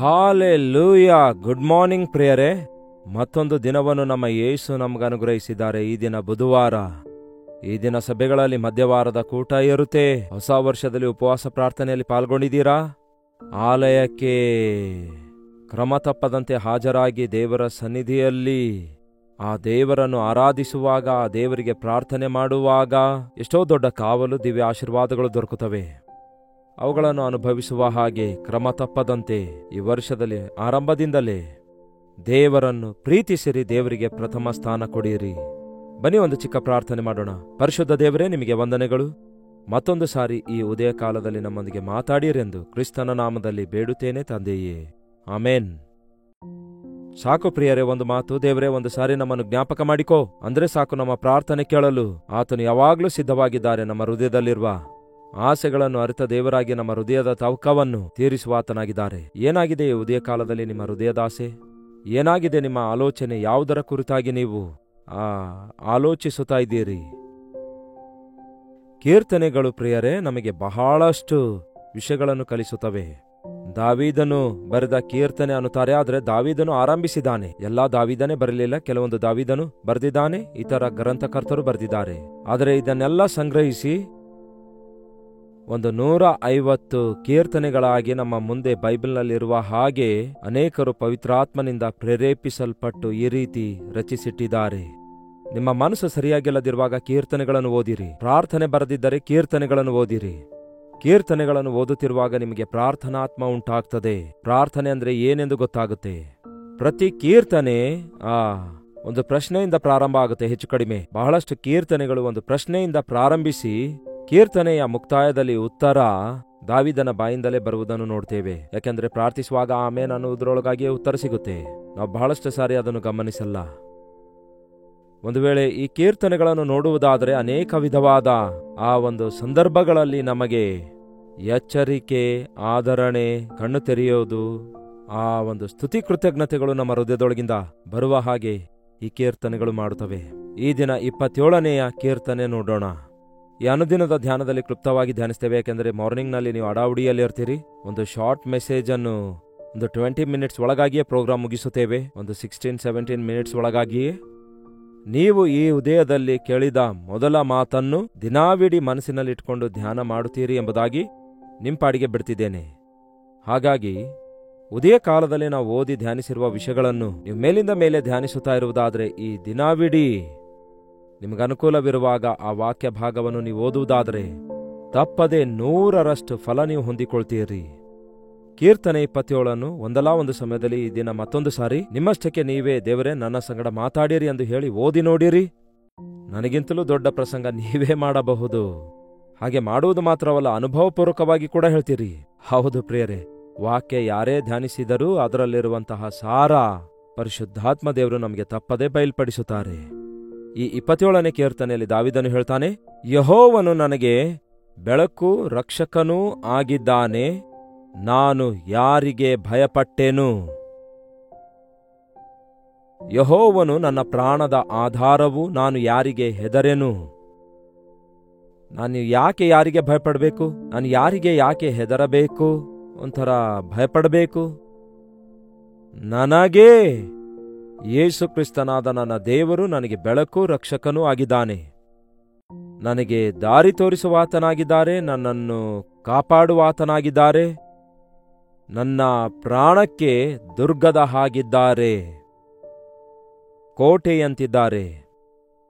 Hallelujah. Good morning ಪ್ರಿಯರೇ. ಮತ್ತೊಂದು ದಿನವನ್ನು ನಮ್ಮ ಯೇಸು ನಮಗನುಗ್ರಹಿಸಿದ್ದಾರೆ. ಈ ದಿನ ಬುಧವಾರ. ಈ ದಿನ ಸಭೆಗಳಲ್ಲಿ ಮಧ್ಯವಾರದ ಕೂಟ ಇರುತ್ತೆ. ಹೊಸ ವರ್ಷದಲ್ಲಿ ಉಪವಾಸ ಪ್ರಾರ್ಥನೆಯಲ್ಲಿ ಪಾಲ್ಗೊಂಡಿದ್ದೀರಾ? ಆಲಯಕ್ಕೆ ಕ್ರಮ ತಪ್ಪದಂತೆ ಹಾಜರಾಗಿ ದೇವರ ಸನ್ನಿಧಿಯಲ್ಲಿ ಆ ದೇವರನ್ನು ಆರಾಧಿಸುವಾಗ, ಆ ದೇವರಿಗೆ ಪ್ರಾರ್ಥನೆ ಮಾಡುವಾಗ ಎಷ್ಟೋ ದೊಡ್ಡ ಕಾವಲು, ದಿವ್ಯ ಆಶೀರ್ವಾದಗಳು ದೊರಕುತ್ತವೆ. ಅವುಗಳನ್ನು ಅನುಭವಿಸುವ ಹಾಗೆ ಕ್ರಮ ತಪ್ಪದಂತೆ ಈ ವರ್ಷದಲ್ಲಿ ಆರಂಭದಿಂದಲೇ ದೇವರನ್ನು ಪ್ರೀತಿಸಿರಿ, ದೇವರಿಗೆ ಪ್ರಥಮ ಸ್ಥಾನ ಕೊಡಿರಿ. ಬನ್ನಿ ಒಂದು ಚಿಕ್ಕ ಪ್ರಾರ್ಥನೆ ಮಾಡೋಣ. ಪರಿಶುದ್ಧ ದೇವರೇ, ನಿಮಗೆ ವಂದನೆಗಳು. ಮತ್ತೊಂದು ಸಾರಿ ಈ ಉದಯ ಕಾಲದಲ್ಲಿ ನಮ್ಮೊಂದಿಗೆ ಮಾತಾಡಿರೆಂದು ಕ್ರಿಸ್ತನ ನಾಮದಲ್ಲಿ ಬೇಡುತ್ತೇನೆ ತಂದೆಯೇ, ಆಮೇನ್. ಸಾಕು ಪ್ರಿಯರೇ, ಒಂದು ಮಾತು. ದೇವರೇ, ಒಂದು ಸಾರಿ ನಮ್ಮನ್ನು ಜ್ಞಾಪಕ ಮಾಡಿಕೋ ಅಂದ್ರೆ ಸಾಕು. ನಮ್ಮ ಪ್ರಾರ್ಥನೆ ಕೇಳಲು ಆತನು ಯಾವಾಗಲೂ ಸಿದ್ಧವಾಗಿದ್ದಾರೆ. ನಮ್ಮ ಹೃದಯದಲ್ಲಿರುವ ಆಸೆಗಳನ್ನು ಅರಿತ ದೇವರಾಗಿ ನಮ್ಮ ಹೃದಯದ ತವಕವನ್ನು ತೀರಿಸುವ ಆತನಾಗಿದ್ದಾರೆ. ಏನಾಗಿದೆ ಈ ಉದಯ ಕಾಲದಲ್ಲಿ ನಿಮ್ಮ ಹೃದಯದ ಆಸೆ? ಏನಾಗಿದೆ ನಿಮ್ಮ ಆಲೋಚನೆ? ಯಾವುದರ ಕುರಿತಾಗಿ ನೀವು ಆಲೋಚಿಸುತ್ತಾ ಇದ್ದೀರಿ? ಕೀರ್ತನೆಗಳು ಪ್ರಿಯರೇ ನಮಗೆ ಬಹಳಷ್ಟು ವಿಷಯಗಳನ್ನು ಕಲಿಸುತ್ತವೆ. ದಾವೀದನು ಬರೆದ ಕೀರ್ತನೆ ಅನ್ನುತ್ತಾರೆ. ಆದರೆ ದಾವೀದನು ಆರಂಭಿಸಿದ್ದಾನೆ. ಎಲ್ಲಾ ದಾವೀದನೇ ಬರಲಿಲ್ಲ, ಕೆಲವೊಂದು ದಾವೀದನು ಬರೆದಿದ್ದಾನೆ, ಇತರ ಗ್ರಂಥಕರ್ತರು ಬರೆದಿದ್ದಾರೆ. ಆದರೆ ಇದನ್ನೆಲ್ಲ ಸಂಗ್ರಹಿಸಿ ಒಂದು 150 ಕೀರ್ತನೆಗಳಾಗಿ ನಮ್ಮ ಮುಂದೆ ಬೈಬಲ್ನಲ್ಲಿರುವ ಹಾಗೆ ಅನೇಕರು ಪವಿತ್ರಾತ್ಮನಿಂದ ಪ್ರೇರೇಪಿಸಲ್ಪಟ್ಟು ಈ ರೀತಿ ರಚಿಸಿಟ್ಟಿದ್ದಾರೆ. ನಿಮ್ಮ ಮನಸ್ಸು ಸರಿಯಾಗಿಲ್ಲದಿರುವಾಗ ಕೀರ್ತನೆಗಳನ್ನು ಓದಿರಿ. ಪ್ರಾರ್ಥನೆ ಬರೆದಿದ್ದರೆ ಕೀರ್ತನೆಗಳನ್ನು ಓದಿರಿ. ಕೀರ್ತನೆಗಳನ್ನು ಓದುತ್ತಿರುವಾಗ ನಿಮಗೆ ಪ್ರಾರ್ಥನಾತ್ಮ ಉಂಟಾಗ್ತದೆ. ಪ್ರಾರ್ಥನೆ ಅಂದ್ರೆ ಏನೆಂದು ಗೊತ್ತಾಗುತ್ತೆ. ಪ್ರತಿ ಕೀರ್ತನೆ ಒಂದು ಪ್ರಶ್ನೆಯಿಂದ ಪ್ರಾರಂಭ ಆಗುತ್ತೆ. ಹೆಚ್ಚು ಕಡಿಮೆ ಬಹಳಷ್ಟು ಕೀರ್ತನೆಗಳು ಒಂದು ಪ್ರಶ್ನೆಯಿಂದ ಪ್ರಾರಂಭಿಸಿ ಕೀರ್ತನೆಯ ಮುಕ್ತಾಯದಲ್ಲಿ ಉತ್ತರ ದಾವೀದನ ಬಾಯಿಂದಲೇ ಬರುವುದನ್ನು ನೋಡ್ತೇವೆ. ಯಾಕೆಂದ್ರೆ ಪ್ರಾರ್ಥಿಸುವಾಗ ಆಮೇನ್ ಅನ್ನುವುದರೊಳಗಾಗಿಯೇ ಉತ್ತರ ಸಿಗುತ್ತೆ. ನಾವು ಬಹಳಷ್ಟು ಸಾರಿ ಅದನ್ನು ಗಮನಿಸಲ್ಲ. ಒಂದು ವೇಳೆ ಈ ಕೀರ್ತನೆಗಳನ್ನು ನೋಡುವುದಾದರೆ ಅನೇಕ ವಿಧವಾದ ಆ ಒಂದು ಸಂದರ್ಭಗಳಲ್ಲಿ ನಮಗೆ ಎಚ್ಚರಿಕೆ, ಆದರಣೆ, ಕಣ್ಣು ತೆರೆಯೋದು, ಆ ಒಂದು ಸ್ತುತಿ ಕೃತಜ್ಞತೆಗಳು ನಮ್ಮ ಹೃದಯದೊಳಗಿಂದ ಬರುವ ಹಾಗೆ ಈ ಕೀರ್ತನೆಗಳು ಮಾಡುತ್ತವೆ. ಈ ದಿನ 27ನೆಯ ಕೀರ್ತನೆ ನೋಡೋಣ. ಈ ಅನುದಿನದ ಧ್ಯಾನದಲ್ಲಿ ಕ್ಲುಪ್ತವಾಗಿ ಧ್ಯಾನಿಸ್ತೇವೆ. ಯಾಕೆಂದರೆ ಮಾರ್ನಿಂಗ್ನಲ್ಲಿ ನೀವು ಅಡಾವುಡಿಯಲ್ಲಿ ಇರ್ತೀರಿ. ಒಂದು ಶಾರ್ಟ್ ಮೆಸೇಜ್ ಅನ್ನು ಒಂದು 20 ಮಿನಿಟ್ಸ್ ಒಳಗಾಗಿಯೇ ಪ್ರೋಗ್ರಾಮ್ ಮುಗಿಸುತ್ತೇವೆ. ಒಂದು 16-17 ಮಿನಿಟ್ಸ್ ಒಳಗಾಗಿಯೇ ನೀವು ಈ ಉದಯದಲ್ಲಿ ಕೇಳಿದ ಮೊದಲ ಮಾತನ್ನು ದಿನಾವಿಡೀ ಮನಸ್ಸಿನಲ್ಲಿಟ್ಕೊಂಡು ಧ್ಯಾನ ಮಾಡುತ್ತೀರಿ ಎಂಬುದಾಗಿ ನಿಂಪಾಡಿಗೆ ಬಿಡ್ತಿದ್ದೇನೆ. ಹಾಗಾಗಿ ಉದಯ ಕಾಲದಲ್ಲಿ ನಾವು ಓದಿ ಧ್ಯಾನಿಸಿರುವ ವಿಷಯಗಳನ್ನು ನೀವು ಮೇಲಿಂದ ಮೇಲೆ ಧ್ಯಾನಿಸುತ್ತಾ ಇರುವುದಾದರೆ ಈ ದಿನಾವಿಡೀ ನಿಮಗನುಕೂಲವಿರುವಾಗ ಆ ವಾಕ್ಯ ಭಾಗವನ್ನು ನೀವು ಓದುವುದಾದರೆ ತಪ್ಪದೆ 100ರಷ್ಟು ಫಲ ನೀವು ಹೊಂದಿಕೊಳ್ತೀರಿ. ಕೀರ್ತನೆ 27 ಒಂದಲ್ಲ ಒಂದು ಸಮಯದಲ್ಲಿ ಈ ದಿನ ಮತ್ತೊಂದು ಸಾರಿ ನಿಮ್ಮಷ್ಟಕ್ಕೆ ನೀವೇ ದೇವರೇ ನನ್ನ ಸಂಗಡ ಮಾತಾಡಿರಿ ಎಂದು ಹೇಳಿ ಓದಿ ನೋಡಿರಿ. ನನಗಿಂತಲೂ ದೊಡ್ಡ ಪ್ರಸಂಗ ನೀವೇ ಮಾಡಬಹುದು. ಹಾಗೆ ಮಾಡುವುದು ಮಾತ್ರವಲ್ಲ, ಅನುಭವಪೂರ್ವಕವಾಗಿ ಕೂಡ ಹೇಳ್ತೀರಿ. ಹೌದು ಪ್ರಿಯರೇ, ವಾಕ್ಯ ಯಾರೇ ಧ್ಯಾನಿಸಿದರೂ ಅದರಲ್ಲಿರುವಂತಹ ಸಾರ ಪರಿಶುದ್ಧಾತ್ಮ ದೇವರು ನಮಗೆ ತಪ್ಪದೆ ಬಯಲ್ಪಡಿಸುತ್ತಾರೆ. ಈ 27ನೇ ಕೀರ್ತನೆಯಲ್ಲಿ ದಾವೀದನು ಹೇಳ್ತಾನೆ, ಯೆಹೋವನು ನನಗೆ ಬೆಳಕು ರಕ್ಷಕನೂ ಆಗಿದ್ದಾನೆ, ನಾನು ಯಾರಿಗೆ ಭಯಪಟ್ಟೆನು? ಯೆಹೋವನು ನನ್ನ ಪ್ರಾಣದ ಆಧಾರವು, ನಾನು ಯಾರಿಗೆ ಹೆದರೆನು? ನಾನು ಯಾರಿಗೆ ಭಯಪಡಬೇಕು? ನಾನು ಯಾಕೆ ಹೆದರಬೇಕು? ಒಂಥರ ಭಯಪಡಬೇಕು? ನನಗೇ ಯೇಸು ಕ್ರಿಸ್ತನಾದ ನನ್ನ ದೇವರು ನನಗೆ ಬೆಳಕು ರಕ್ಷಕನೂ ಆಗಿದ್ದಾನೆ. ನನಗೆ ದಾರಿ ತೋರಿಸುವಾತನಾಗಿದ್ದಾರೆ, ನನ್ನನ್ನು ಕಾಪಾಡುವಾತನಾಗಿದ್ದಾರೆ, ನನ್ನ ಪ್ರಾಣಕ್ಕೆ ದುರ್ಗದ ಹಾಗಿದ್ದಾರೆ, ಕೋಟೆಯಂತಿದ್ದಾರೆ.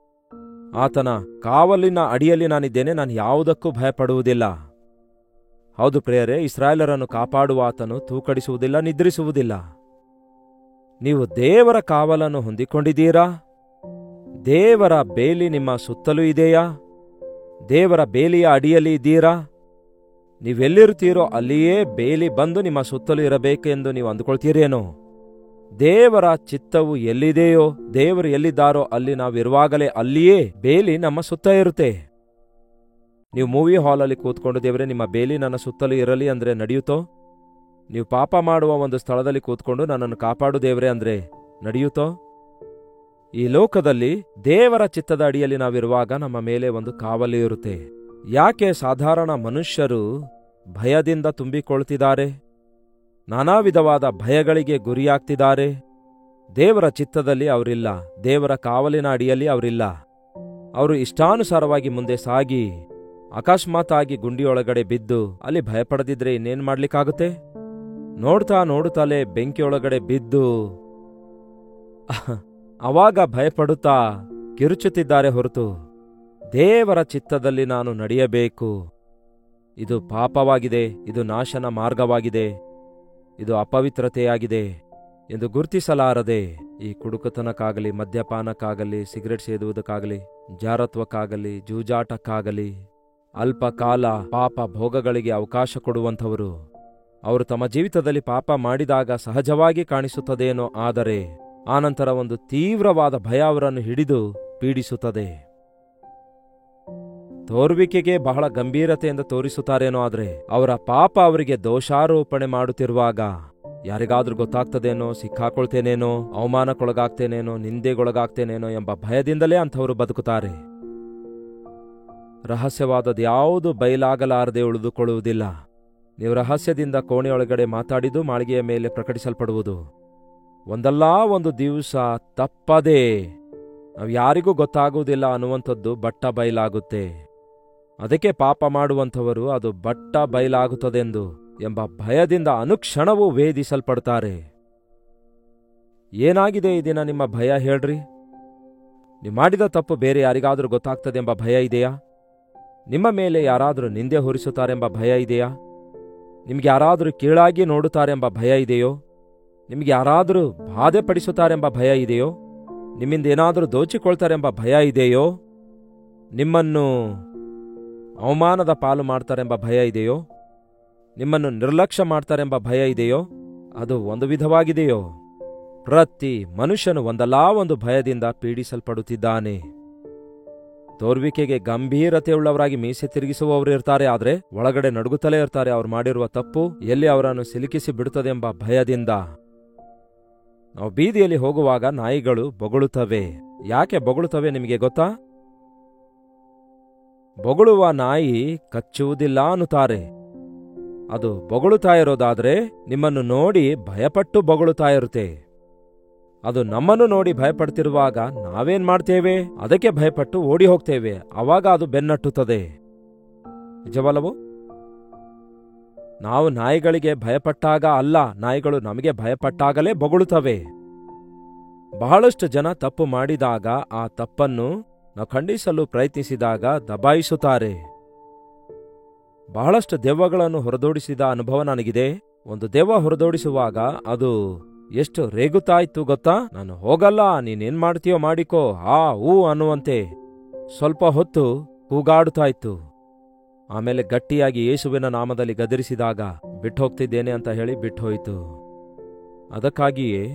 ಆತನ ಕಾವಲಿನ ಅಡಿಯಲ್ಲಿ ನಾನಿದ್ದೇನೆ, ನಾನು ಯಾವುದಕ್ಕೂ ಭಯಪಡುವುದಿಲ್ಲ. ಹೌದು ಪ್ರಿಯರೇ, ಇಸ್ರಾಯೇಲರನ್ನು ಕಾಪಾಡುವಾತನು ತೂಕಡಿಸುವುದಿಲ್ಲ, ನಿದ್ರಿಸುವುದಿಲ್ಲ. ನೀವು ದೇವರ ಕಾವಲನ್ನು ಹೊಂದಿಕೊಂಡಿದ್ದೀರಾ? ದೇವರ ಬೇಲಿ ನಿಮ್ಮ ಸುತ್ತಲೂ ಇದೆಯಾ? ದೇವರ ಬೇಲಿಯ ಅಡಿಯಲ್ಲಿ ಇದ್ದೀರಾ? ನೀವೆಲ್ಲಿರುತ್ತೀರೋ ಅಲ್ಲಿಯೇ ಬೇಲಿ ಬಂದು ನಿಮ್ಮ ಸುತ್ತಲೂ ಇರಬೇಕು ಎಂದು ನೀವು ಅಂದುಕೊಳ್ತೀರೇನೋ? ದೇವರ ಚಿತ್ತವು ಎಲ್ಲಿದೆಯೋ, ದೇವರು ಎಲ್ಲಿದ್ದಾರೋ ಅಲ್ಲಿ ನಾವಿರುವಾಗಲೇ ಅಲ್ಲಿಯೇ ಬೇಲಿ ನಮ್ಮ ಸುತ್ತ ಇರುತ್ತೆ. ನೀವು ಮೂವಿ ಹಾಲಲ್ಲಿ ಕೂತ್ಕೊಂಡು ದೇವರೇ ನಿಮ್ಮ ಬೇಲಿ ನನ್ನ ಸುತ್ತಲೂ ಇರಲಿ ಅಂದ್ರೆ ನಡೆಯುತ್ತೋ? ನೀವು ಪಾಪ ಮಾಡುವ ಒಂದು ಸ್ಥಳದಲ್ಲಿ ಕೂತ್ಕೊಂಡು ನನ್ನನ್ನು ಕಾಪಾಡು ದೇವರೇ ಅಂದ್ರೆ ನಡೆಯುತ್ತೋ? ಈ ಲೋಕದಲ್ಲಿ ದೇವರ ಚಿತ್ತದ ಅಡಿಯಲ್ಲಿ ನಾವಿರುವಾಗ ನಮ್ಮ ಮೇಲೆ ಒಂದು ಕಾವಲು ಇರುತ್ತೆ. ಯಾಕೆ ಸಾಧಾರಣ ಮನುಷ್ಯರು ಭಯದಿಂದ ತುಂಬಿಕೊಳ್ತಿದ್ದಾರೆ? ನಾನಾ ವಿಧವಾದ ಭಯಗಳಿಗೆ ಗುರಿಯಾಗ್ತಿದ್ದಾರೆ. ದೇವರ ಚಿತ್ತದಲ್ಲಿ ಅವರಿಲ್ಲ, ದೇವರ ಕಾವಲಿನ ಅಡಿಯಲ್ಲಿ ಅವರಿಲ್ಲ. ಅವರು ಇಷ್ಟಾನುಸಾರವಾಗಿ ಮುಂದೆ ಸಾಗಿ ಅಕಸ್ಮಾತ್ತಾಗಿ ಗುಂಡಿಯೊಳಗಡೆ ಬಿದ್ದು ಅಲ್ಲಿ ಭಯಪಡದಿದ್ರೆ ಇನ್ನೇನ್ ಮಾಡ್ಲಿಕ್ಕಾಗುತ್ತೆ? ನೋಡ್ತಾ ನೋಡುತ್ತಲೇ ಬೆಂಕಿಯೊಳಗಡೆ ಬಿದ್ದು ಅವಾಗ ಭಯಪಡುತ್ತಾ ಕಿರುಚುತ್ತಿದ್ದಾರೆ ಹೊರತು ದೇವರ ಚಿತ್ತದಲ್ಲಿ ನಾನು ನಡೆಯಬೇಕು, ಇದು ಪಾಪವಾಗಿದೆ, ಇದು ನಾಶನ ಮಾರ್ಗವಾಗಿದೆ, ಇದು ಅಪವಿತ್ರತೆಯಾಗಿದೆ ಎಂದು ಗುರುತಿಸಲಾರದೆ ಈ ಕುಡುಕತನಕ್ಕಾಗಲಿ, ಮದ್ಯಪಾನಕ್ಕಾಗಲಿ, ಸಿಗರೆಟ್ ಸೇದುವುದಕ್ಕಾಗಲಿ, ಜಾರತ್ವಕ್ಕಾಗಲಿ, ಜೂಜಾಟಕ್ಕಾಗಲಿ, ಅಲ್ಪ ಕಾಲ ಪಾಪ ಭೋಗಗಳಿಗೆ ಅವಕಾಶ ಕೊಡುವಂಥವರು. ಅವರು ತಮ್ಮ ಜೀವಿತದಲ್ಲಿ ಪಾಪ ಮಾಡಿದಾಗ ಸಹಜವಾಗಿ ಕಾಣಿಸುತ್ತದೇನೋ, ಆದರೆ ಆನಂತರ ಒಂದು ತೀವ್ರವಾದ ಭಯ ಅವರನ್ನು ಹಿಡಿದು ಪೀಡಿಸುತ್ತದೆ. ತೋರುವಿಕೆಗೆ ಬಹಳ ಗಂಭೀರತೆಯಿಂದ ತೋರಿಸುತ್ತಾರೇನೋ, ಆದರೆ ಅವರ ಪಾಪ ಅವರಿಗೆ ದೋಷಾರೋಪಣೆ ಮಾಡುತ್ತಿರುವಾಗ ಯಾರಿಗಾದ್ರೂ ಗೊತ್ತಾಗ್ತದೇನೋ, ಸಿಕ್ಕಾಕೊಳ್ತೇನೇನೋ, ಅವಮಾನಕ್ಕೊಳಗಾಗ್ತೇನೇನೋ, ನಿಂದೆಗೊಳಗಾಗ್ತೇನೇನೋ ಎಂಬ ಭಯದಿಂದಲೇ ಅಂಥವರು ಬದುಕುತ್ತಾರೆ. ರಹಸ್ಯವಾದದ್ಯಾವುದು ಬಯಲಾಗಲಾರದೆ ಉಳಿದುಕೊಳ್ಳುವುದಿಲ್ಲ. ನೀವು ರಹಸ್ಯದಿಂದ ಕೋಣೆಯೊಳಗಡೆ ಮಾತಾಡಿದ್ದು ಮಾಳಿಗೆಯ ಮೇಲೆ ಪ್ರಕಟಿಸಲ್ಪಡುವುದು. ಒಂದಲ್ಲ ಒಂದು ದಿವಸ ತಪ್ಪದೆ ನಾವು ಯಾರಿಗೂ ಗೊತ್ತಾಗುವುದಿಲ್ಲ ಅನ್ನುವಂಥದ್ದು ಬಟ್ಟ ಬಯಲಾಗುತ್ತೆ. ಅದಕ್ಕೆ ಪಾಪ ಮಾಡುವಂಥವರು ಅದು ಬಟ್ಟ ಬಯಲಾಗುತ್ತದೆಂದು ಎಂಬ ಭಯದಿಂದ ಅನುಕ್ಷಣವೂ ವೇದಿಸಲ್ಪಡ್ತಾರೆ. ಏನಾಗಿದೆ ಈ ದಿನ ನಿಮ್ಮ ಭಯ ಹೇಳ್ರಿ? ನೀವು ಮಾಡಿದ ತಪ್ಪು ಬೇರೆ ಯಾರಿಗಾದ್ರೂ ಗೊತ್ತಾಗ್ತದೆಂಬ ಭಯ ಇದೆಯಾ? ನಿಮ್ಮ ಮೇಲೆ ಯಾರಾದರೂ ನಿಂದೆ ಹೊರಿಸುತ್ತಾರೆಂಬ ಭಯ ಇದೆಯಾ? ನಿಮ್ಗೆ ಯಾರಾದರೂ ಕೀಳಾಗಿ ನೋಡುತ್ತಾರೆಂಬ ಭಯ ಇದೆಯೋ? ನಿಮ್ಗೆ ಯಾರಾದರೂ ಬಾಧೆ ಪಡಿಸುತ್ತಾರೆಂಬ ಭಯ ಇದೆಯೋ? ನಿಮ್ಮಿಂದ ಏನಾದರೂ ದೋಚಿಕೊಳ್ತಾರೆಂಬ ಭಯ ಇದೆಯೋ? ನಿಮ್ಮನ್ನು ಅವಮಾನದ ಪಾಲು ಮಾಡ್ತಾರೆಂಬ ಭಯ ಇದೆಯೋ? ನಿಮ್ಮನ್ನು ನಿರ್ಲಕ್ಷ್ಯ ಮಾಡ್ತಾರೆಂಬ ಭಯ ಇದೆಯೋ? ಅದು ಒಂದು ವಿಧವಾಗಿದೆಯೋ? ಪ್ರತಿ ಮನುಷ್ಯನು ಒಂದಲ್ಲ ಒಂದು ಭಯದಿಂದ ಪೀಡಿಸಲ್ಪಡುತ್ತಿದ್ದಾನೆ. ತೋರ್ವಿಕೆಗೆ ಗಂಭೀರತೆಯುಳ್ಳವರಾಗಿ ಮೀಸೆ ತಿರುಗಿಸುವವರು ಇರ್ತಾರೆ, ಆದರೆ ಒಳಗಡೆ ನಡುಗುತ್ತಲೇ ಇರ್ತಾರೆ. ಅವರು ಮಾಡಿರುವ ತಪ್ಪು ಎಲ್ಲಿ ಅವರನ್ನು ಸಿಲುಕಿಸಿ ಬಿಡುತ್ತದೆಂಬ ಭಯದಿಂದ. ನಾವು ಬೀದಿಯಲ್ಲಿ ಹೋಗುವಾಗ ನಾಯಿಗಳು ಬೊಗಳುತ್ತವೆ. ಯಾಕೆ ಬೊಗಳುತ್ತವೆ ನಿಮಗೆ ಗೊತ್ತಾ? ಬೊಗಳುವ ನಾಯಿ ಕಚ್ಚುವುದಿಲ್ಲ ಅನ್ನುತ್ತಾರೆ. ಅದು ಬೊಗಳುತ್ತಾ ಇರೋದಾದ್ರೆ ನಿಮ್ಮನ್ನು ನೋಡಿ ಭಯಪಟ್ಟು ಬೊಗಳುತ್ತಾ ಇರುತ್ತೆ. ಅದು ನಮ್ಮನ್ನು ನೋಡಿ ಭಯಪಡ್ತಿರುವಾಗ ನಾವೇನ್ ಮಾಡ್ತೇವೆ? ಅದಕ್ಕೆ ಭಯಪಟ್ಟು ಓಡಿ ಹೋಗ್ತೇವೆ. ಆವಾಗ ಅದು ಬೆನ್ನಟ್ಟುತ್ತದೆ. ನಿಜವಲ್ಲವೋ? ನಾವು ನಾಯಿಗಳಿಗೆ ಭಯಪಟ್ಟಾಗ ಅಲ್ಲ, ನಾಯಿಗಳು ನಮಗೆ ಭಯಪಟ್ಟಾಗಲೇ ಬೊಗಳುತ್ತವೆ. ಬಹಳಷ್ಟು ಜನ ತಪ್ಪು ಮಾಡಿದಾಗ ಆ ತಪ್ಪನ್ನು ನಾವು ಖಂಡಿಸಲು ಪ್ರಯತ್ನಿಸಿದಾಗ ದಬಾಯಿಸುತ್ತಾರೆ. ಬಹಳಷ್ಟು ದೆವ್ವಗಳನ್ನು ಹೊರದೋಡಿಸಿದ ಅನುಭವ ನನಗಿದೆ. ಒಂದು ದೆವ್ವ ಹೊರದೋಡಿಸುವಾಗ ಅದು ಎಷ್ಟು ರೇಗುತ್ತಾ ಇತ್ತು ಗೊತ್ತಾ? ನಾನು ಹೋಗಲ್ಲ, ನೀನೇನ್ ಮಾಡ್ತೀಯೋ ಮಾಡಿಕೋ, ಆ ಊ ಅನ್ನುವಂತೆ ಸ್ವಲ್ಪ ಹೊತ್ತು ಕೂಗಾಡುತ್ತಾ ಇತ್ತು. ಆಮೇಲೆ ಗಟ್ಟಿಯಾಗಿ ಯೇಸುವಿನ ನಾಮದಲ್ಲಿ ಗದರಿಸಿದಾಗ ಬಿಟ್ಟೋಗ್ತಿದ್ದೇನೆ ಅಂತ ಹೇಳಿ ಬಿಟ್ಟೋಯಿತು. ಅದಕ್ಕಾಗಿಯೇ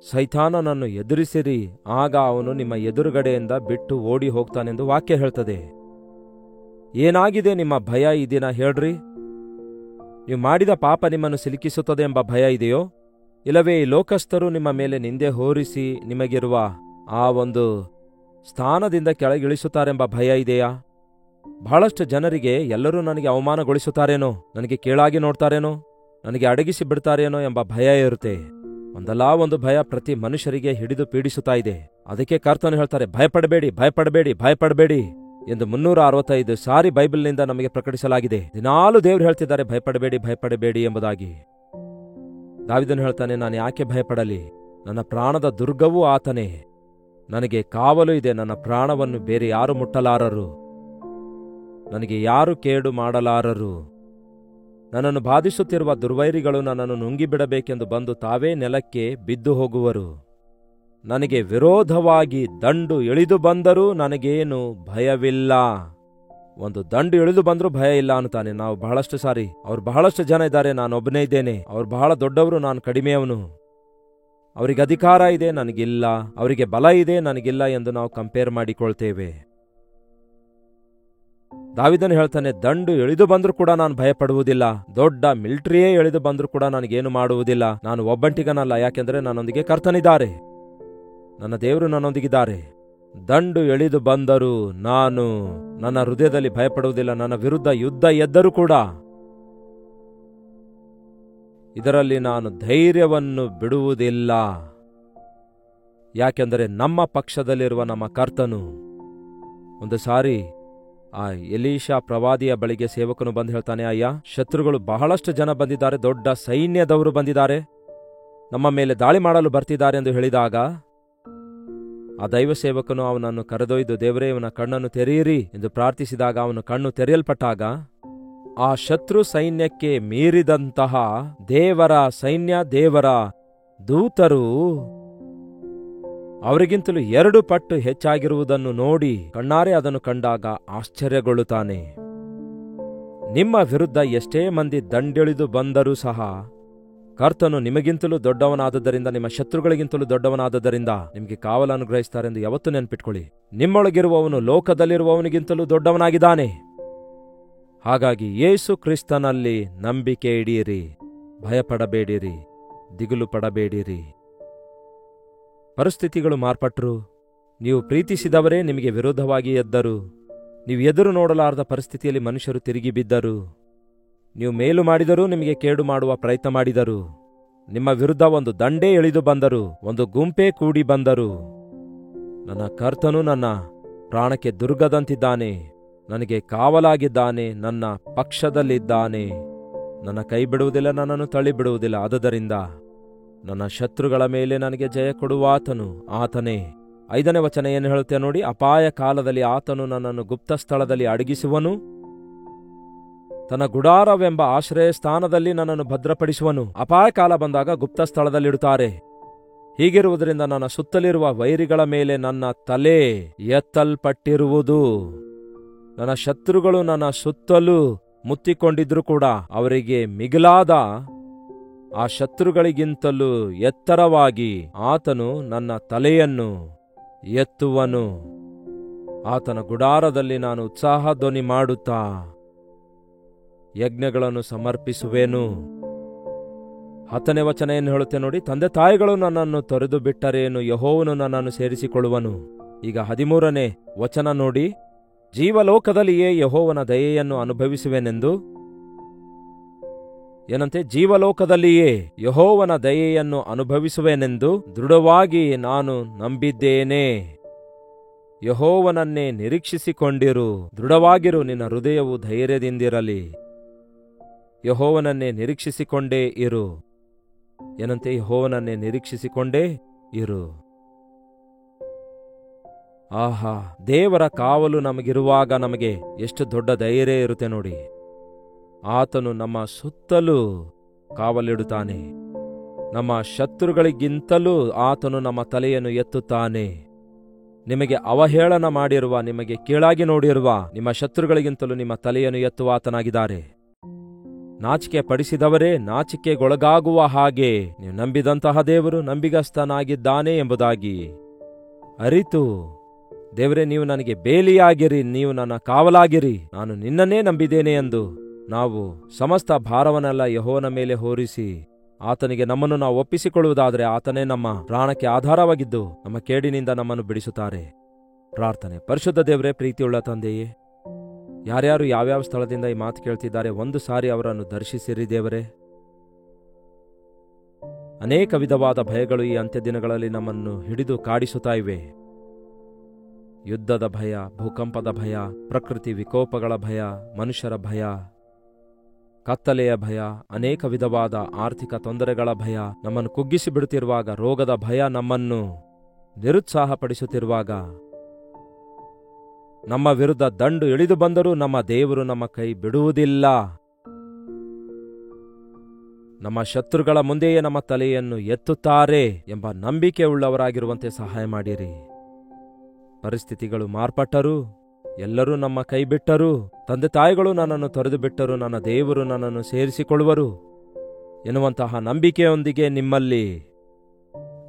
ಸೈತಾನನನ್ನು ಎದುರಿಸಿರಿ, ಆಗ ಅವನು ನಿಮ್ಮ ಎದುರುಗಡೆಯಿಂದ ಬಿಟ್ಟು ಓಡಿ ಹೋಗ್ತಾನೆಂದು ವಾಕ್ಯ ಹೇಳ್ತದೆ. ಏನಾಗಿದೆ ನಿಮ್ಮ ಭಯ ಈ ದಿನ ಹೇಳ್ರಿ? ನೀವು ಮಾಡಿದ ಪಾಪ ನಿಮ್ಮನ್ನು ಸಿಲುಕಿಸುತ್ತದೆ ಎಂಬ ಭಯ ಇದೆಯೋ? ಇಲ್ಲವೇ ಈ ಲೋಕಸ್ಥರು ನಿಮ್ಮ ಮೇಲೆ ನಿಂದೆ ಹೋರಿಸಿ ನಿಮಗಿರುವ ಆ ಒಂದು ಸ್ಥಾನದಿಂದ ಕೆಳಗಿಳಿಸುತ್ತಾರೆಂಬ ಭಯ ಇದೆಯಾ? ಬಹಳಷ್ಟು ಜನರಿಗೆ ಎಲ್ಲರೂ ನನಗೆ ಅವಮಾನಗೊಳಿಸುತ್ತಾರೇನೋ, ನನಗೆ ಕೀಳಾಗಿ ನೋಡ್ತಾರೇನೋ, ನನಗೆ ಅಡಗಿಸಿ ಬಿಡ್ತಾರೇನೋ ಎಂಬ ಭಯ ಇರುತ್ತೆ. ಒಂದಲ್ಲ ಒಂದು ಭಯ ಪ್ರತಿ ಮನುಷ್ಯರಿಗೆ ಹಿಡಿದು ಪೀಡಿಸುತ್ತಾ ಇದೆ. ಅದಕ್ಕೆ ಕರ್ತನು ಹೇಳ್ತಾರೆ, ಭಯಪಡಬೇಡಿ, ಭಯಪಡಬೇಡಿ, ಭಯಪಡಬೇಡಿ ಎಂದು 365 ಸಾರಿ ಬೈಬಲ್ನಿಂದ ನಮಗೆ ಪ್ರಕಟಿಸಲಾಗಿದೆ. ದಿನಾಲು ದೇವರು ಹೇಳ್ತಿದ್ದಾರೆ ಭಯಪಡಬೇಡಿ, ಭಯಪಡಬೇಡಿ ಎಂಬುದಾಗಿ. ದಾವೀದನು ಹೇಳ್ತಾನೆ, ನಾನು ಯಾಕೆ ಭಯಪಡಲಿ? ನನ್ನ ಪ್ರಾಣದ ದುರ್ಗವೂ ಆತನೇ, ನನಗೆ ಕಾವಲು ಇದೆ. ನನ್ನ ಪ್ರಾಣವನ್ನು ಬೇರೆ ಯಾರು ಮುಟ್ಟಲಾರರು, ನನಗೆ ಯಾರು ಕೇಡು ಮಾಡಲಾರರು. ನನ್ನನ್ನು ಬಾಧಿಸುತ್ತಿರುವ ದುರ್ವೈರಿಗಳು ನನ್ನನ್ನು ನುಂಗಿಬಿಡಬೇಕೆಂದು ಬಂದು ತಾವೇ ನೆಲಕ್ಕೆ ಬಿದ್ದು ಹೋಗುವರು. ನನಗೆ ವಿರೋಧವಾಗಿ ದಂಡು ಇಳಿದು ಬಂದರೂ ನನಗೇನು ಭಯವಿಲ್ಲ. ಒಂದು ದಂಡು ಇಳಿದು ಬಂದ್ರೂ ಭಯ ಇಲ್ಲ ಅನ್ನುತ್ತಾನೆ. ನಾವು ಬಹಳಷ್ಟು ಸಾರಿ, ಅವ್ರು ಬಹಳಷ್ಟು ಜನ ಇದ್ದಾರೆ, ನಾನೊಬ್ಬನೇ ಇದ್ದೇನೆ, ಅವ್ರು ಬಹಳ ದೊಡ್ಡವರು, ನಾನು ಕಡಿಮೆಯವನು, ಅವರಿಗೆ ಅಧಿಕಾರ ಇದೆ, ನನಗಿಲ್ಲ, ಅವರಿಗೆ ಬಲ ಇದೆ, ನನಗಿಲ್ಲ ಎಂದು ನಾವು ಕಂಪೇರ್ ಮಾಡಿಕೊಳ್ತೇವೆ. ದಾವೀದನು ಹೇಳ್ತಾನೆ, ದಂಡು ಇಳಿದು ಬಂದ್ರೂ ಕೂಡ ನಾನು ಭಯಪಡುವುದಿಲ್ಲ, ದೊಡ್ಡ ಮಿಲಿಟರಿಯೇ ಇಳಿದು ಬಂದ್ರೂ ಕೂಡ ನನಗೇನು ಮಾಡುವುದಿಲ್ಲ. ನಾನು ಒಬ್ಬಂಟಿಗನಲ್ಲ, ಯಾಕೆಂದರೆ ನನ್ನೊಂದಿಗೆ ಕರ್ತನಿದ್ದಾರೆ, ನನ್ನ ದೇವರು ನನ್ನೊಂದಿಗಿದ್ದಾರೆ. ದಂಡು ಎಳೆದು ಬಂದರೂ ನಾನು ನನ್ನ ಹೃದಯದಲ್ಲಿ ಭಯಪಡುವುದಿಲ್ಲ. ನನ್ನ ವಿರುದ್ಧ ಯುದ್ಧ ಎದ್ದರೂ ಕೂಡ ಇದರಲ್ಲಿ ನಾನು ಧೈರ್ಯವನ್ನು ಬಿಡುವುದಿಲ್ಲ. ಯಾಕೆಂದರೆ ನಮ್ಮ ಪಕ್ಷದಲ್ಲಿರುವ ನಮ್ಮ ಕರ್ತನು. ಒಂದು ಸಾರಿ ಆ ಎಲೀಷಾ ಪ್ರವಾದಿಯ ಬಳಿಗೆ ಸೇವಕನು ಬಂದು ಹೇಳ್ತಾನೆ, ಅಯ್ಯ, ಶತ್ರುಗಳು ಬಹಳಷ್ಟು ಜನ ಬಂದಿದ್ದಾರೆ, ದೊಡ್ಡ ಸೈನ್ಯದವರು ಬಂದಿದ್ದಾರೆ, ನಮ್ಮ ಮೇಲೆ ದಾಳಿ ಮಾಡಲು ಬರ್ತಿದ್ದಾರೆ ಎಂದು ಹೇಳಿದಾಗ ಆ ದೈವ ಸೇವಕನು ಅವನನ್ನು ಕರೆದೊಯ್ದು, ದೇವರೇ, ಇವನ ಕಣ್ಣನ್ನು ತೆರೆಯಿರಿ ಎಂದು ಪ್ರಾರ್ಥಿಸಿದಾಗ ಅವನು ಕಣ್ಣು ತೆರೆಯಲ್ಪಟ್ಟಾಗ ಆ ಶತ್ರು ಸೈನ್ಯಕ್ಕೆ ಮೀರಿದಂತಹ ದೇವರ ಸೈನ್ಯ, ದೇವರ ದೂತರು ಅವರಿಗಿಂತಲೂ 2 ಪಟ್ಟು ಹೆಚ್ಚಾಗಿರುವುದನ್ನು ನೋಡಿ ಕಣ್ಣಾರೆ ಅದನ್ನು ಕಂಡಾಗ ಆಶ್ಚರ್ಯಗೊಳ್ಳುತ್ತಾನೆ. ನಿಮ್ಮ ವಿರುದ್ಧ ಎಷ್ಟೇ ಮಂದಿ ದಂಡಿಳಿದು ಬಂದರೂ ಸಹ ಕರ್ತನು ನಿಮಗಿಂತಲೂ ದೊಡ್ಡವನಾದದ್ದರಿಂದ, ನಿಮ್ಮ ಶತ್ರುಗಳಿಗಿಂತಲೂ ದೊಡ್ಡವನಾದದ್ದರಿಂದ ನಿಮಗೆ ಕಾವಲು ಅನುಗ್ರಹಿಸ್ತಾರೆಂದು ಯಾವತ್ತೂ ನೆನ್ಪಿಟ್ಕೊಳ್ಳಿ. ನಿಮ್ಮೊಳಗಿರುವವನು ಲೋಕದಲ್ಲಿರುವವನಿಗಿಂತಲೂ ದೊಡ್ಡವನಾಗಿದ್ದಾನೆ. ಹಾಗಾಗಿ ಯೇಸು ಕ್ರಿಸ್ತನಲ್ಲಿ ನಂಬಿಕೆ ಇಡಿಯಿರಿ, ಭಯಪಡಬೇಡಿರಿ, ದಿಗುಲು ಪಡಬೇಡಿರಿ. ಪರಿಸ್ಥಿತಿಗಳು ಮಾರ್ಪಟ್ಟರು, ನೀವು ಪ್ರೀತಿಸಿದವರೇ ನಿಮಗೆ ವಿರೋಧವಾಗಿ ಎದ್ದರು, ನೀವು ಎದುರು ನೋಡಲಾರದ ಪರಿಸ್ಥಿತಿಯಲ್ಲಿ ಮನುಷ್ಯರು ತಿರುಗಿ ಬಿದ್ದರು, ನೀವು ಮೇಲು ಮಾಡಿದರೂ ನಿಮಗೆ ಕೇಡು ಮಾಡುವ ಪ್ರಯತ್ನ ಮಾಡಿದರು, ನಿಮ್ಮ ವಿರುದ್ಧ ಒಂದು ದಂಡೇ ಇಳಿದು ಬಂದರು, ಒಂದು ಗುಂಪೇ ಕೂಡಿ ಬಂದರು. ನನ್ನ ಕರ್ತನು ನನ್ನ ಪ್ರಾಣಕ್ಕೆ ದುರ್ಗದಂತಿದ್ದಾನೆ, ನನಗೆ ಕಾವಲಾಗಿದ್ದಾನೆ, ನನ್ನ ಪಕ್ಷದಲ್ಲಿದ್ದಾನೆ, ನನ್ನ ಕೈ ಬಿಡುವುದಿಲ್ಲ, ನನ್ನನ್ನು ತಳ್ಳಿಬಿಡುವುದಿಲ್ಲ. ಆದುದರಿಂದ ನನ್ನ ಶತ್ರುಗಳ ಮೇಲೆ ನನಗೆ ಜಯ ಕೊಡುವಾತನು ಆತನೇ. 5ನೇ ವಚನ ಏನು ಹೇಳುತ್ತೆ ನೋಡಿ, ಅಪಾಯ ಕಾಲದಲ್ಲಿ ಆತನು ನನ್ನನ್ನು ಗುಪ್ತ ಸ್ಥಳದಲ್ಲಿ ಅಡಗಿಸುವನು, ತನ್ನ ಗುಡಾರವೆಂಬ ಆಶ್ರಯ ಸ್ಥಾನದಲ್ಲಿ ನನ್ನನ್ನು ಭದ್ರಪಡಿಸುವನು. ಅಪಾಯ ಕಾಲ ಬಂದಾಗ ಗುಪ್ತ ಸ್ಥಳದಲ್ಲಿಡುತ್ತಾರೆ. ಹೀಗಿರುವುದರಿಂದ ನನ್ನ ಸುತ್ತಲಿರುವ ವೈರಿಗಳ ಮೇಲೆ ನನ್ನ ತಲೆ ಎತ್ತಲ್ಪಟ್ಟಿರುವುದು. ನನ್ನ ಶತ್ರುಗಳು ನನ್ನ ಸುತ್ತಲೂ ಮುತ್ತಿಕೊಂಡಿದ್ರೂ ಕೂಡ ಅವರಿಗೆ ಮಿಗಿಲಾದ ಆ ಶತ್ರುಗಳಿಗಿಂತಲೂ ಎತ್ತರವಾಗಿ ಆತನು ನನ್ನ ತಲೆಯನ್ನು ಎತ್ತುವನು. ಆತನ ಗುಡಾರದಲ್ಲಿ ನಾನು ಉತ್ಸಾಹ ಧ್ವನಿ ಮಾಡುತ್ತಾ ಯಜ್ಞಗಳನ್ನು ಸಮರ್ಪಿಸುವೆನು. 10ನೇ ವಚನ ಏನು ಹೇಳುತ್ತೆ ನೋಡಿ, ತಂದೆ ತಾಯಿಗಳು ನನ್ನನ್ನು ತೊರೆದು ಬಿಟ್ಟರೇನು, ಯೆಹೋವನು ನನ್ನನ್ನು ಸೇರಿಸಿಕೊಳ್ಳುವನು. ಈಗ 13ನೇ ವಚನ ನೋಡಿ, ಜೀವಲೋಕದಲ್ಲಿಯೇ ಯೆಹೋವನ ದಯೆಯನ್ನು ಅನುಭವಿಸುವೆನೆಂದು. ಏನಂತೆ? ಜೀವಲೋಕದಲ್ಲಿಯೇ ಯೆಹೋವನ ದಯೆಯನ್ನು ಅನುಭವಿಸುವೆನೆಂದು ದೃಢವಾಗಿ ನಾನು ನಂಬಿದ್ದೇನೆ. ಯೆಹೋವನನ್ನೇ ನಿರೀಕ್ಷಿಸಿಕೊಂಡಿರು, ದೃಢವಾಗಿರು, ನಿನ್ನ ಹೃದಯವು ಧೈರ್ಯದಿಂದಿರಲಿ. ಯೆಹೋವನನ್ನೇ ನಿರೀಕ್ಷಿಸಿಕೊಂಡೇ ಇರು. ಏನಂತೆ? ಯೆಹೋವನನ್ನೇ ನಿರೀಕ್ಷಿಸಿಕೊಂಡೇ ಇರು. ಆಹಾ, ದೇವರ ಕಾವಲು ನಮಗಿರುವಾಗ ನಮಗೆ ಎಷ್ಟು ದೊಡ್ಡ ಧೈರ್ಯ ಇರುತ್ತೆ ನೋಡಿ. ಆತನು ನಮ್ಮ ಸುತ್ತಲೂ ಕಾವಲಿಡುತ್ತಾನೆ. ನಮ್ಮ ಶತ್ರುಗಳಿಗಿಂತಲೂ ಆತನು ನಮ್ಮ ತಲೆಯನ್ನು ಎತ್ತುತ್ತಾನೆ. ನಿಮಗೆ ಅವಹೇಳನ ಮಾಡಿರುವ, ನಿಮಗೆ ಕೀಳಾಗಿ ನೋಡಿರುವ ನಿಮ್ಮ ಶತ್ರುಗಳಿಗಿಂತಲೂ ನಿಮ್ಮ ತಲೆಯನ್ನು ಎತ್ತುವ ಆತನಾಗಿದ್ದಾರೆ. ನಾಚಿಕೆ ಪಡಿಸಿದವರೇ ನಾಚಿಕೆಗೊಳಗಾಗುವ ಹಾಗೆ ನೀವು ನಂಬಿದಂತಹ ದೇವರು ನಂಬಿಗಸ್ತನಾಗಿದ್ದಾನೆ ಎಂಬುದಾಗಿ ಅರಿತು, ದೇವರೇ, ನೀವು ನನಗೆ ಬೇಲಿಯಾಗಿರಿ, ನೀವು ನನ್ನ ಕಾವಲಾಗಿರಿ, ನಾನು ನಿನ್ನನ್ನೇ ನಂಬಿದ್ದೇನೆ ಎಂದು ನಾವು ಸಮಸ್ತ ಭಾರವನ್ನೆಲ್ಲ ಯೆಹೋವನ ಮೇಲೆ ಹೊರಿಸಿ ಆತನಿಗೆ ನಮ್ಮನ್ನು ನಾವು ಒಪ್ಪಿಸಿಕೊಳ್ಳುವುದಾದರೆ ಆತನೇ ನಮ್ಮ ಪ್ರಾಣಕ್ಕೆ ಆಧಾರವಾಗಿದ್ದು ನಮ್ಮ ಕೇಡಿನಿಂದ ನಮ್ಮನ್ನು ಬಿಡಿಸುತ್ತಾರೆ. ಪ್ರಾರ್ಥನೆ. ಪರಿಶುದ್ಧ ದೇವರೇ, ಪ್ರೀತಿಯುಳ್ಳ ತಂದೆಯೇ, ಯಾರ್ಯಾರು ಯಾವ್ಯಾವ ಸ್ಥಳದಿಂದ ಈ ಮಾತು ಕೇಳ್ತಿದ್ದಾರೆ, ಒಂದು ಸಾರಿ ಅವರನ್ನು ದರ್ಶಿಸಿರಿ ದೇವರೇ. ಅನೇಕ ವಿಧವಾದ ಭಯಗಳು ಈ ಅಂತ್ಯ ದಿನಗಳಲ್ಲಿ ನಮ್ಮನ್ನು ಹಿಡಿದು ಕಾಡಿಸುತ್ತಾ ಇವೆ. ಯುದ್ಧದ ಭಯ, ಭೂಕಂಪದ ಭಯ, ಪ್ರಕೃತಿ ವಿಕೋಪಗಳ ಭಯ, ಮನುಷ್ಯರ ಭಯ, ಕತ್ತಲೆಯ ಭಯ, ಅನೇಕ ವಿಧವಾದ ಆರ್ಥಿಕ ತೊಂದರೆಗಳ ಭಯ ನಮ್ಮನ್ನು ಕುಗ್ಗಿಸಿ ಬಿಡುತ್ತಿರುವಾಗ, ರೋಗದ ಭಯ ನಮ್ಮನ್ನು ನಿರುತ್ಸಾಹಪಡಿಸುತ್ತಿರುವಾಗ, ನಮ್ಮ ವಿರುದ್ಧ ದಂಡು ಇಳಿದು ಬಂದರೂ ನಮ್ಮ ದೇವರು ನಮ್ಮ ಕೈ ಬಿಡುವುದಿಲ್ಲ. ನಮ್ಮ ಶತ್ರುಗಳ ಮುಂದೆಯೇ ನಮ್ಮ ತಲೆಯನ್ನು ಎತ್ತುತ್ತಾರೆ ಎಂಬ ನಂಬಿಕೆ ಉಳ್ಳವರಾಗಿರುವಂತೆ ಸಹಾಯ ಮಾಡಿರಿ. ಪರಿಸ್ಥಿತಿಗಳು ಮಾರ್ಪಟ್ಟರು, ಎಲ್ಲರೂ ನಮ್ಮ ಕೈ ಬಿಟ್ಟರು, ತಂದೆ ತಾಯಿಗಳು ನನ್ನನ್ನು ತೊರೆದು ಬಿಟ್ಟರು, ನನ್ನ ದೇವರು ನನ್ನನ್ನು ಸೇರಿಸಿಕೊಳ್ಳುವರು ಎನ್ನುವಂತಹ ನಂಬಿಕೆಯೊಂದಿಗೆ ನಿಮ್ಮಲ್ಲಿ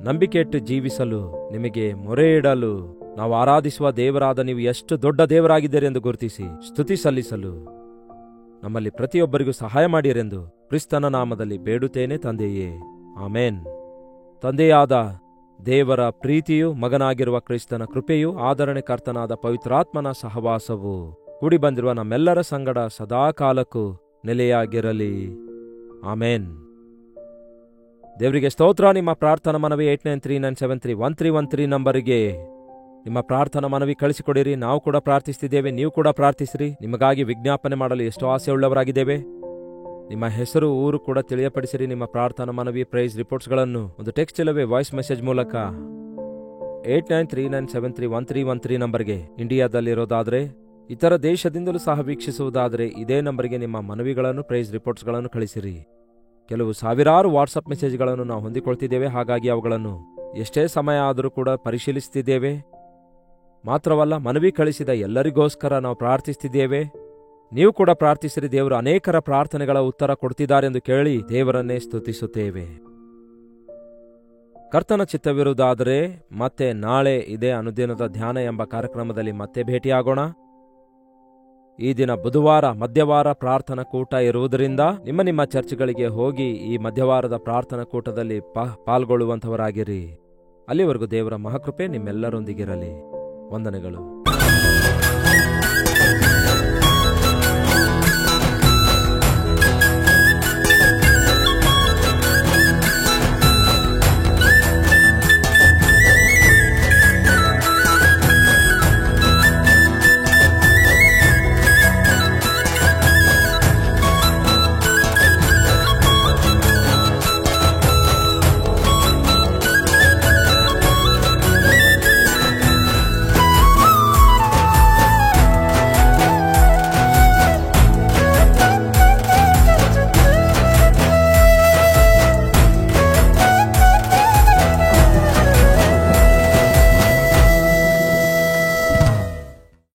ನಂಬಿಕೆ ಇಟ್ಟು ಜೀವಿಸಲು, ನಿಮಗೆ ಮೊರೆ ಇಡಲು, ನಾವು ಆರಾಧಿಸುವ ದೇವರಾದ ನೀವು ಎಷ್ಟು ದೊಡ್ಡ ದೇವರಾಗಿದ್ದೀರಿ ಎಂದು ಗುರುತಿಸಿ ಸ್ತುತಿ ಸಲ್ಲಿಸಲು ನಮ್ಮಲ್ಲಿ ಪ್ರತಿಯೊಬ್ಬರಿಗೂ ಸಹಾಯ ಮಾಡಿರೆಂದು ಕ್ರಿಸ್ತನ ನಾಮದಲ್ಲಿ ಬೇಡುತ್ತೇನೆ ತಂದೆಯೇ, ಆಮೇನ್. ತಂದೆಯಾದ ದೇವರ ಪ್ರೀತಿಯು, ಮಗನಾಗಿರುವ ಕ್ರಿಸ್ತನ ಕೃಪೆಯು, ಆದರಣೆ ಕರ್ತನಾದ ಪವಿತ್ರಾತ್ಮನ ಸಹವಾಸವು ಕೂಡಿ ಬಂದಿರುವ ನಮ್ಮೆಲ್ಲರ ಸಂಗಡ ಸದಾಕಾಲಕ್ಕೂ ನೆಲೆಯಾಗಿರಲಿ. ಆಮೇನ್. ದೇವರಿಗೆ ಸ್ತೋತ್ರ. ನಿಮ್ಮ ಪ್ರಾರ್ಥನಾ ಮನವಿ 8939731313 ನಂಬರಿಗೆ ನಿಮ್ಮ ಪ್ರಾರ್ಥನಾ ಮನವಿ ಕಳಿಸಿಕೊಡಿರಿ. ನಾವು ಕೂಡ ಪ್ರಾರ್ಥಿಸ್ತಿದ್ದೇವೆ, ನೀವು ಕೂಡ ಪ್ರಾರ್ಥಿಸಿರಿ. ನಿಮಗಾಗಿ ವಿಜ್ಞಾಪನೆ ಮಾಡಲು ಎಷ್ಟೋ ಆಸೆಯುಳ್ಳವರಾಗಿದ್ದೇವೆ. ನಿಮ್ಮ ಹೆಸರು, ಊರು ಕೂಡ ತಿಳಿಯಪಡಿಸಿರಿ. ನಿಮ್ಮ ಪ್ರಾರ್ಥನಾ ಮನವಿ, ಪ್ರೈಸ್ ರಿಪೋರ್ಟ್ಸ್ಗಳನ್ನು ಒಂದು ಟೆಕ್ಸ್ಟ್ ಇಲ್ಲವೇ ವಾಯ್ಸ್ ಮೆಸೇಜ್ ಮೂಲಕ 8939731313 ನಂಬರ್ಗೆ ಇಂಡಿಯಾದಲ್ಲಿರೋದಾದರೆ, ಇತರ ದೇಶದಿಂದಲೂ ಸಹ ವೀಕ್ಷಿಸುವುದಾದರೆ ಇದೇ ನಂಬರ್ಗೆ ನಿಮ್ಮ ಮನವಿಗಳನ್ನು, ಪ್ರೈಸ್ ರಿಪೋರ್ಟ್ಸ್ಗಳನ್ನು ಕಳಿಸಿರಿ. ಕೆಲವು ಸಾವಿರಾರು ವಾಟ್ಸಪ್ ಮೆಸೇಜ್ಗಳನ್ನು ನಾವು ಹೊಂದಿಕೊಳ್ತಿದ್ದೇವೆ. ಹಾಗಾಗಿ ಅವುಗಳನ್ನು ಎಷ್ಟೇ ಸಮಯ ಆದರೂ ಕೂಡ ಪರಿಶೀಲಿಸುತ್ತಿದ್ದೇವೆ. ಮಾತ್ರವಲ್ಲ, ಮನವಿ ಕಳಿಸಿದ ಎಲ್ಲರಿಗೋಸ್ಕರ ನಾವು ಪ್ರಾರ್ಥಿಸುತ್ತಿದ್ದೇವೆ. ನೀವು ಕೂಡ ಪ್ರಾರ್ಥಿಸಿರಿ. ದೇವರು ಅನೇಕರ ಪ್ರಾರ್ಥನೆಗಳ ಉತ್ತರ ಕೊಡ್ತಿದ್ದಾರೆಂದು ಕೇಳಿ ದೇವರನ್ನೇ ಸ್ತುತಿಸುತ್ತೇವೆ. ಕರ್ತನ ಚಿತ್ತವಿರುವುದಾದರೆ ಮತ್ತೆ ನಾಳೆ ಇದೇ ಅನುದಿನದ ಧ್ಯಾನ ಎಂಬ ಕಾರ್ಯಕ್ರಮದಲ್ಲಿ ಮತ್ತೆ ಭೇಟಿಯಾಗೋಣ. ಈ ದಿನ ಬುಧವಾರ ಮಧ್ಯವಾರ ಪ್ರಾರ್ಥನಾ ಕೂಟ ಇರುವುದರಿಂದ ನಿಮ್ಮ ಚರ್ಚ್ಗಳಿಗೆ ಹೋಗಿ ಈ ಮಧ್ಯವಾರದ ಪ್ರಾರ್ಥನಾ ಕೂಟದಲ್ಲಿ ಪಾಲ್ಗೊಳ್ಳುವಂಥವರಾಗಿರಿ. ಅಲ್ಲಿವರೆಗೂ ದೇವರ ಮಹಾಕೃಪೆ ನಿಮ್ಮೆಲ್ಲರೊಂದಿಗಿರಲಿ. ವಂದನೆಗಳು.